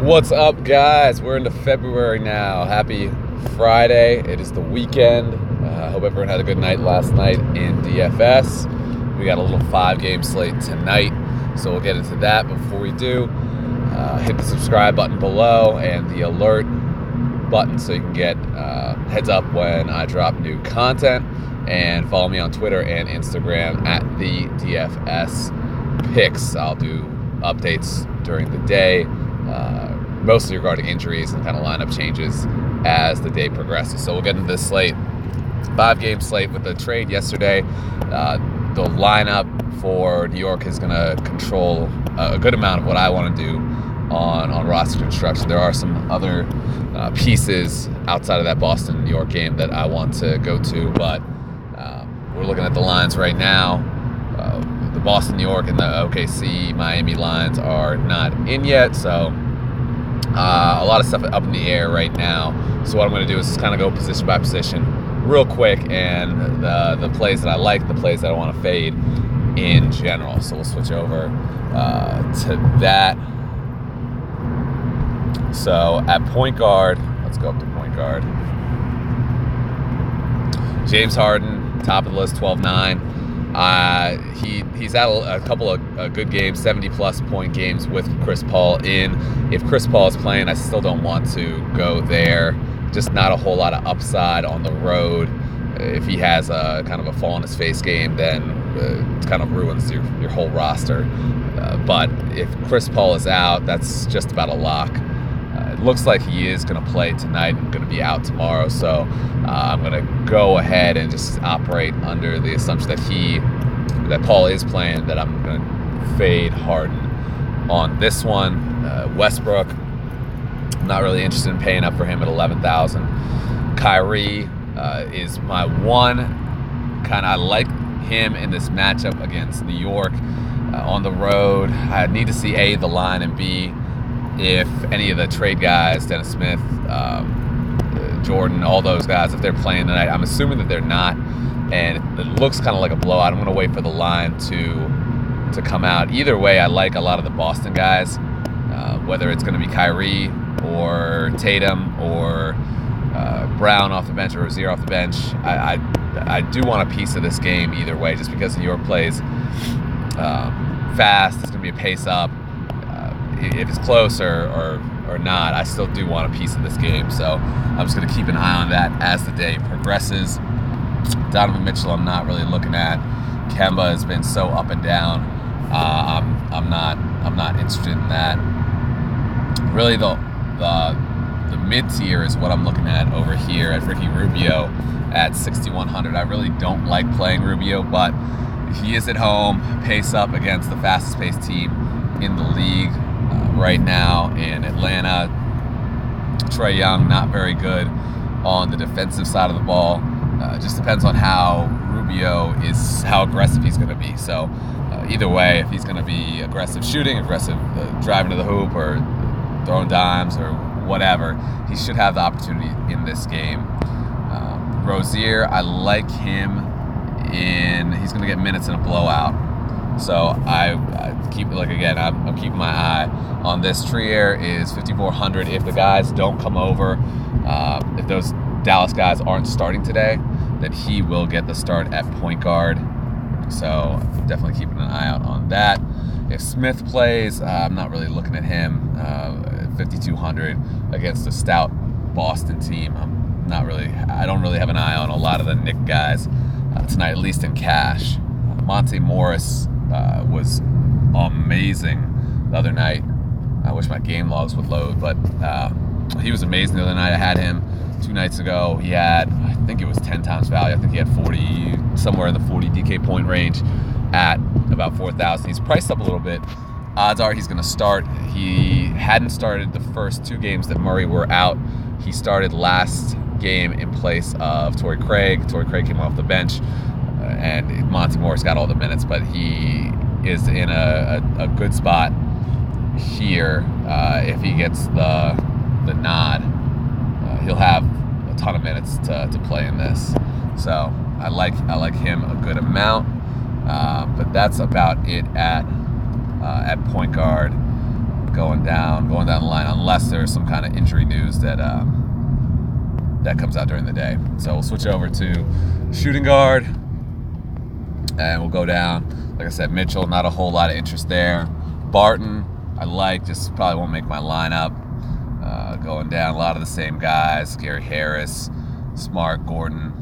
What's up, guys? We're into February now. Happy Friday. It is the weekend. I hope everyone had a good night last night in DFS. We got a little 5-game slate tonight, so we'll get into that. Before we do, hit the subscribe button below and the alert button so you can get heads up when I drop new content. And follow me on Twitter and Instagram at the DFS Picks. I'll do updates during the day, mostly regarding injuries and kind of lineup changes as the day progresses. So we'll get into this slate. 5-game slate with the trade yesterday. The lineup for New York is going to control a good amount of what I want to do on roster construction. There are some other pieces outside of that Boston-New York game that I want to go to, but we're looking at the lines right now. The Boston, New York, and the OKC, Miami lines are not in yet, so a lot of stuff up in the air right now. So what I'm going to do is just kind of go position by position real quick, and the plays that I like, the plays that I want to fade in general. So we'll switch over to that. So at point guard, let's go up to point guard. James Harden, top of the list, 12-9. He's had a couple of good games, 70-plus point games with Chris Paul in. If Chris Paul is playing, I still don't want to go there. Just not a whole lot of upside on the road. If he has a kind of a fall-on-his-face game, then it kind of ruins your whole roster. But if Chris Paul is out, that's just about a lock. It looks like he is going to play tonight and going to be out tomorrow, so I'm going to go ahead and just operate under the assumption that Paul is playing, that I'm going to fade Harden on this one. Westbrook, I'm not really interested in paying up for him at $11,000. Kyrie is my one. I like him in this matchup against New York on the road. I need to see A, the line, and B, if any of the trade guys, Dennis Smith, Jordan, all those guys, if they're playing tonight. I'm assuming that they're not, and it looks kind of like a blowout. I'm going to wait for the line to come out. Either way, I like a lot of the Boston guys, whether it's going to be Kyrie or Tatum or Brown off the bench or Rozier off the bench. I do want a piece of this game either way, just because New York plays fast. It's going to be a pace up. If it's close or not, I still do want a piece of this game. So I'm just going to keep an eye on that as the day progresses. Donovan Mitchell, I'm not really looking at. Kemba has been so up and down. I'm not interested in that. Really, the mid tier is what I'm looking at over here at Ricky Rubio at 6,100. I really don't like playing Rubio, but he is at home, pace up against the fastest paced team in the league right now in Atlanta. Trae Young, not very good on the defensive side of the ball. Just depends on how aggressive he's going to be. So either way, if he's going to be aggressive shooting, aggressive driving to the hoop, or throwing dimes or whatever, he should have the opportunity in this game. Rozier, I like him he's going to get minutes in a blowout. So I keep, I'm keeping my eye on this. Trier is 5,400. If the guys don't come over, if those Dallas guys aren't starting today, then he will get the start at point guard. So definitely keeping an eye out on that. If Smith plays, I'm not really looking at him. 5,200 against a stout Boston team. I don't really have an eye on a lot of the Knick guys tonight, at least in cash. Monte Morris was amazing the other night. I wish my game logs would load, but he was amazing the other night. I had him 2 nights ago. He had, I think it was 10 times value. I think he had 40, somewhere in the 40 DK point range at about 4,000. He's priced up a little bit. Odds are he's going to start. He hadn't started the first 2 games that Murray were out. He started last game in place of Torrey Craig. Torrey Craig came off the bench, and Monte Morris got all the minutes, but he is in a good spot here. If he gets the nod, he'll have a ton of minutes to play in this. So I like him a good amount, but that's about it at point guard. going down the line, unless there's some kind of injury news that that comes out during the day. So we'll switch over to shooting guard, and we'll go down. Like I said, Mitchell, not a whole lot of interest there. Barton, I like, just probably won't make my lineup. Going down, a lot of the same guys: Gary Harris, Smart, Gordon.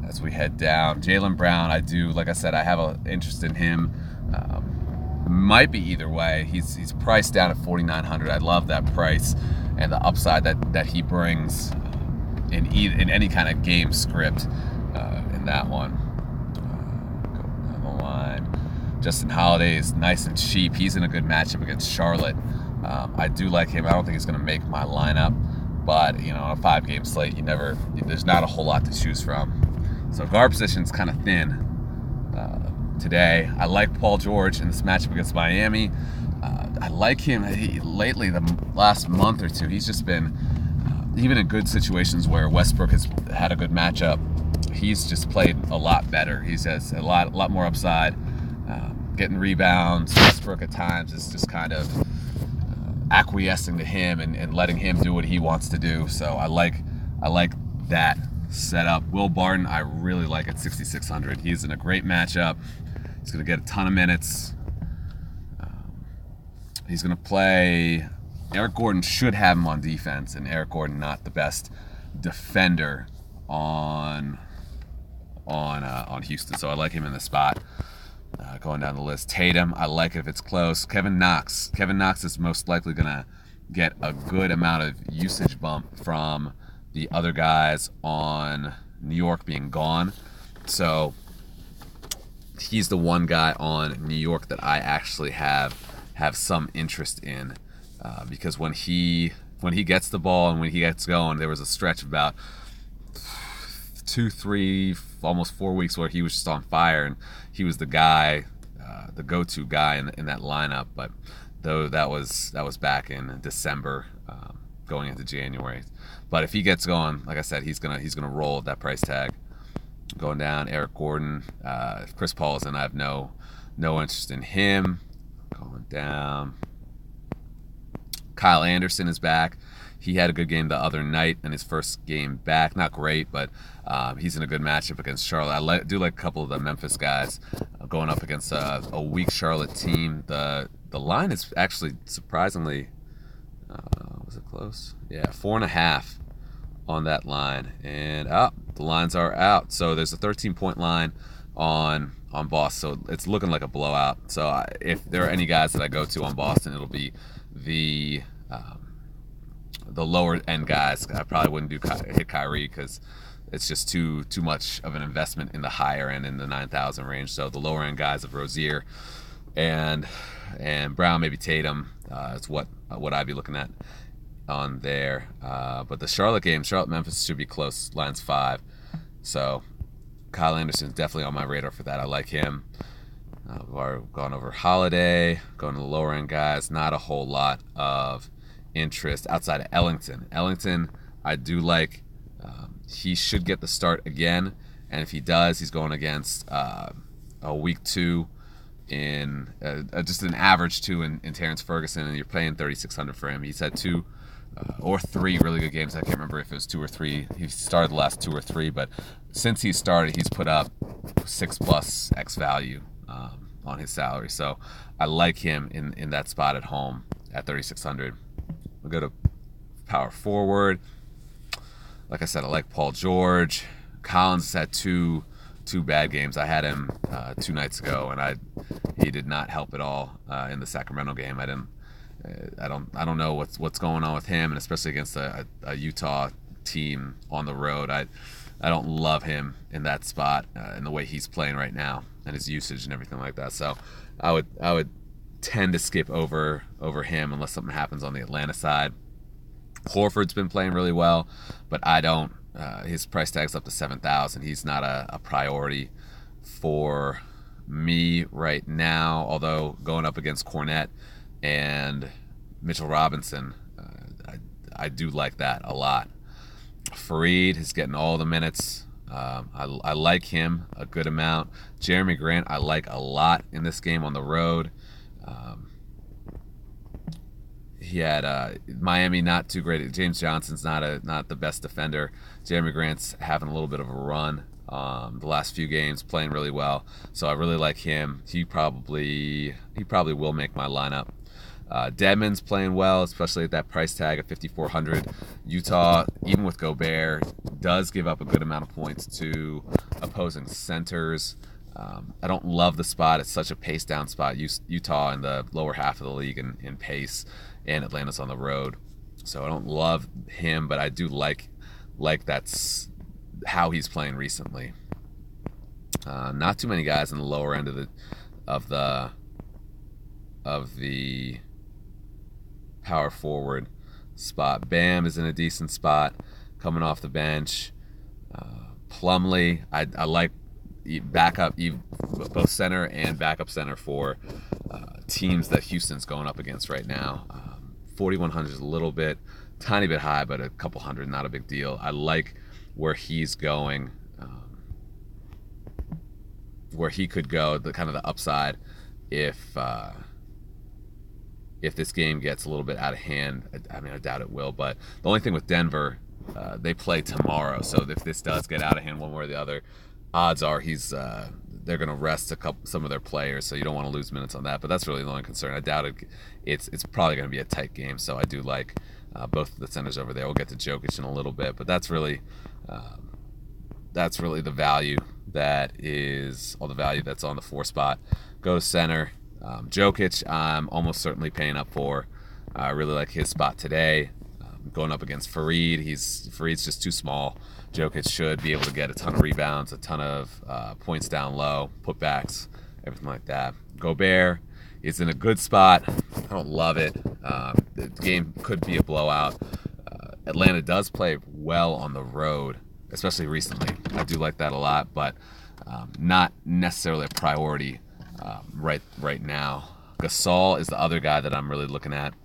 As we head down, Jaylen Brown, I do, like I said, I have an interest in him. Might be either way. He's priced down at 4,900. I love that price and the upside that he brings in any kind of game script in that one. Go down the line. Justin Holiday is nice and cheap. He's in a good matchup against Charlotte. I do like him. I don't think he's going to make my lineup, but on a 5-game slate, there's not a whole lot to choose from. So guard position's kind of thin today. I like Paul George in this matchup against Miami. I like him lately, the last month or two. He's just been, even in good situations where Westbrook has had a good matchup, he's just played a lot better. He has a lot more upside, getting rebounds. Westbrook at times is just kind of acquiescing to him and letting him do what he wants to do. So I like that setup. Will Barton, I really like at 6,600. He's in a great matchup. He's going to get a ton of minutes. He's going to play. Eric Gordon should have him on defense, and Eric Gordon not the best defender on Houston. So I like him in the spot. Going down the list, Tatum, I like it if it's close. Kevin Knox is most likely going to get a good amount of usage bump from the other guys on New York being gone. So he's the one guy on New York that I actually have some interest in, because when he gets the ball and when he gets going, there was a stretch of about 2, 3, almost 4 weeks where he was just on fire, and he was the guy, the go-to guy in that lineup. But though that was back in December, going into January. But if he gets going, like I said, he's gonna roll at that price tag. Going down, Eric Gordon, if Chris Paul is in, I have no interest in him. Going down, Kyle Anderson is back. He had a good game the other night in his first game back. Not great, but he's in a good matchup against Charlotte. I do like a couple of the Memphis guys going up against a weak Charlotte team. The line is actually surprisingly, was it close? Yeah, 4.5 on that line. And the lines are out. So there's a 13-point line on Boston. So it's looking like a blowout. So if there are any guys that I go to on Boston, it'll be the lower end guys. I probably wouldn't hit Kyrie because it's just too much of an investment in the higher end, in the 9,000 range. So the lower end guys of Rozier and Brown, maybe Tatum, is what I'd be looking at on there. But the Charlotte game, Charlotte-Memphis should be close. Line's 5. So Kyle Anderson's definitely on my radar for that. I like him. We've gone over Holiday, going to the lower end guys. Not a whole lot of interest outside of Ellington. Ellington, I do like. He should get the start again, and if he does, he's going against a week 2 in just an average 2 in Terrence Ferguson, and you're paying 3,600 for him. He's had 2 or 3 really good games. I can't remember if it was 2 or 3. He started the last 2 or 3, but since he started, he's put up 6+ X value on his salary. So I like him in that spot at home at 3,600. We'll go to power forward. Like I said, I like Paul George. Collins had two bad games. I had him 2 nights ago, and he did not help at all in the Sacramento game. I don't know what's going on with him, and especially against a Utah team on the road. I don't love him in that spot and the way he's playing right now and his usage and everything like that. So I would tend to skip over him unless something happens on the Atlanta side. Horford's been playing really well, but I don't. His price tag's up to 7,000. He's not a priority for me right now. Although going up against Cornette and Mitchell Robinson, I do like that a lot. Fareed is getting all the minutes. I like him a good amount. Jeremy Grant I like a lot in this game on the road. he had Miami not too great. James Johnson's not the best defender. Jeremy Grant's having a little bit of a run. The last few games playing really well, so I really like him. He probably will make my lineup. Dedmon's playing well, especially at that price tag of 5,400. Utah, even with Gobert, does give up a good amount of points to opposing centers. I don't love the spot. It's such a pace down spot. Utah in the lower half of the league in pace, and Atlanta's on the road. So I don't love him, but I do like that's how he's playing recently. Not too many guys in the lower end of the power forward spot. Bam is in a decent spot coming off the bench. Plumlee, I like backup, both center and backup center for teams that Houston's going up against right now. 4,100 is a little bit, tiny bit high, but a couple hundred, not a big deal. I like where he's going, where he could go, the kind of the upside if this game gets a little bit out of hand. I mean, I doubt it will, but the only thing with Denver, they play tomorrow, so if this does get out of hand one way or the other, odds are they're going to rest some of their players, so you don't want to lose minutes on that. But that's really the only concern. I doubt it's probably going to be a tight game, so I do like both of the centers over there. We'll get to Jokic in a little bit, but that's really the value that's on the 4 spot. Go to center. Jokic, I'm almost certainly paying up for. I really like his spot today. Going up against Fareed. Fareed's just too small. Jokic should be able to get a ton of rebounds, a ton of points down low, putbacks, everything like that. Gobert is in a good spot. I don't love it. The game could be a blowout. Atlanta does play well on the road, especially recently. I do like that a lot, but not necessarily a priority right now. Gasol is the other guy that I'm really looking at.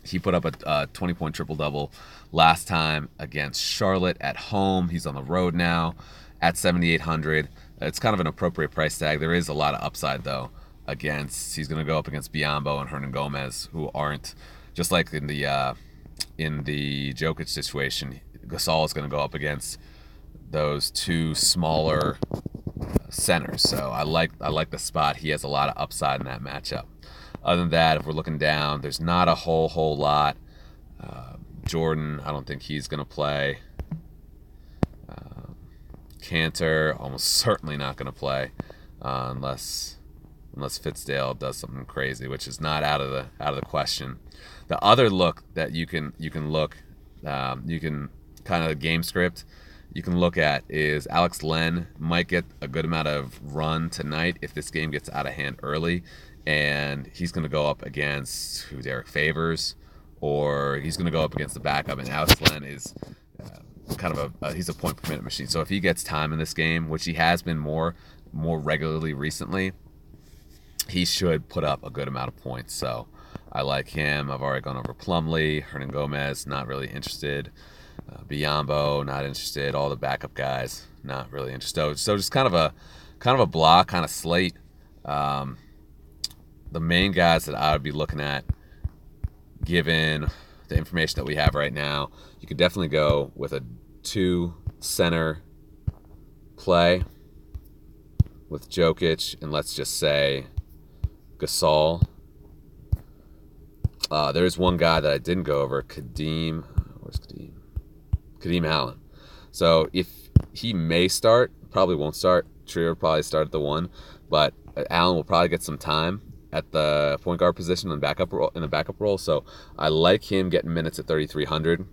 He put up a 20-point triple-double last time against Charlotte at home. He's on the road now at 7,800. It's kind of an appropriate price tag. There is a lot of upside, though, he's going to go up against Biyombo and Hernan Gomez, who aren't, just like in the Jokic situation, Gasol is going to go up against those two smaller centers. So I like the spot. He has a lot of upside in that matchup. Other than that, if we're looking down, there's not a whole lot. Jordan, I don't think he's going to play. Cantor, almost certainly not going to play unless Fitzdale does something crazy, which is not out of the question. The other look that you can look, you can kind of game script you can look at is Alex Len might get a good amount of run tonight if this game gets out of hand early. And he's going to go up against Derek Favors, or he's going to go up against the backup. And Alex Len is kind of he's a point per minute machine. So if he gets time in this game, which he has been more regularly recently, he should put up a good amount of points. So I like him. I've already gone over Plumlee, Hernan Gomez, not really interested. Biyombo, not interested. All the backup guys, not really interested. So just kind of a block, kind of slate. The main guys that I would be looking at, given the information that we have right now, you could definitely go with a 2 center play with Jokic and let's just say Gasol. There's one guy that I didn't go over, Kadeem. Where's Kadeem? Kadeem Allen. So if he may start, probably won't start. Trier will probably start at the 1, but Allen will probably get some time at the point guard position in the backup role. So I like him getting minutes at 3,300.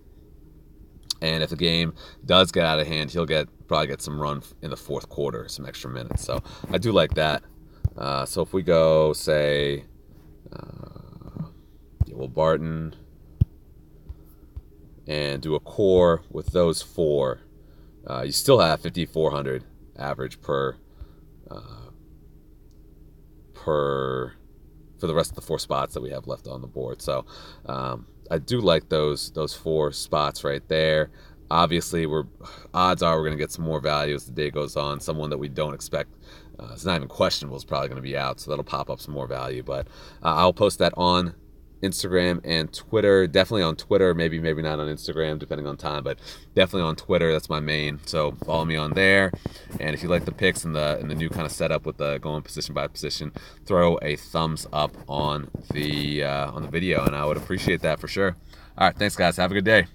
And if the game does get out of hand, he'll probably get some run in the fourth quarter, some extra minutes. So I do like that. So if we go, say, Will Barton, and do a core with those 4, you still have 5,400 average per for the rest of the 4 spots that we have left on the board. So I do like those 4 spots right there. Obviously, odds are we're going to get some more value as the day goes on. Someone that we don't expect, it's not even questionable, is probably going to be out, so that'll pop up some more value. But I'll post that on Instagram and Twitter. Definitely on Twitter, maybe not on Instagram, depending on time, but definitely on Twitter. That's my main. So follow me on there. And if you like the picks and the new kind of setup with the going position by position, throw a thumbs up on the video, and I would appreciate that for sure. All right, thanks guys. Have a good day.